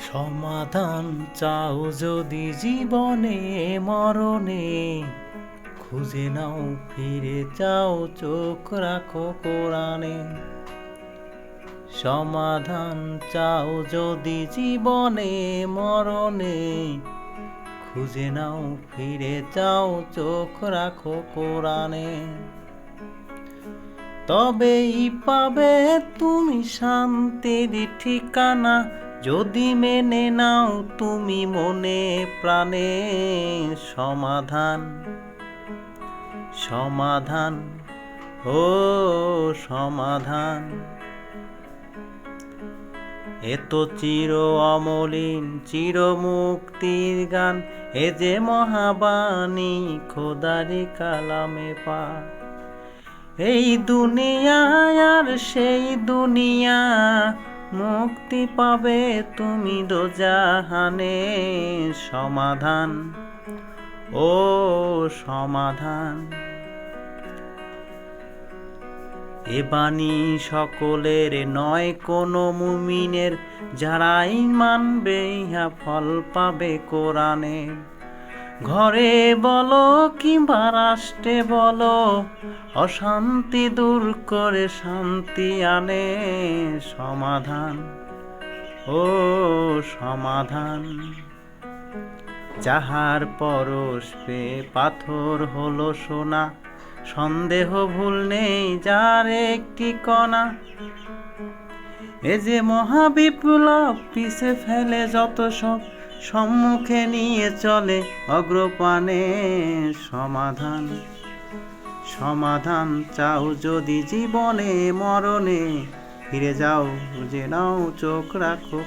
সমাধান চাও যদি জীবনে মরণে, খুঁজে নাও ফিরে যাও চোখ রাখো কোরআনে। সমাধান চাও যদি জীবনে মরণে, খুঁজে নাও ফিরে যাও চোখ রাখো কোরআনে। তবেই পাবে তুমি শান্তির ঠিকানা, যদি মেনে নাও তুমি মনে প্রাণে। সমাধান সমাধান ও সমাধান, এত চির অমলিন চির মুক্তির গান, এ যে মহাবাণী খোদারি কালামে পাক। এই দুনিয়া আর সেই দুনিয়া, মুক্তি পাবে তুমি দোজাহানে। সমাধান ও সমাধান, এ বাণী সকলের নয় কোনো মুমিনের, যারাই মানবে ইহা ফল পাবে কোরআনে। ঘরে বলো কিংবা রাষ্ট্রে বলো, অশান্তি দূর করে শান্তি আনে। সমাধান ও সমাধান, যাহার পরশ পেয়ে পাথর হলো সোনা, সন্দেহ ভুল নেই যার একটি কণা। এ যে মহাবিপ্লব পিছে ফেলে যত সব, সম্মুখে নিয়ে চলে অগ্রপানে। সমাধান সমাধান চাও যদি জীবনে মরণে, ফিরে যাও বুঝে নাও চোখ রাখো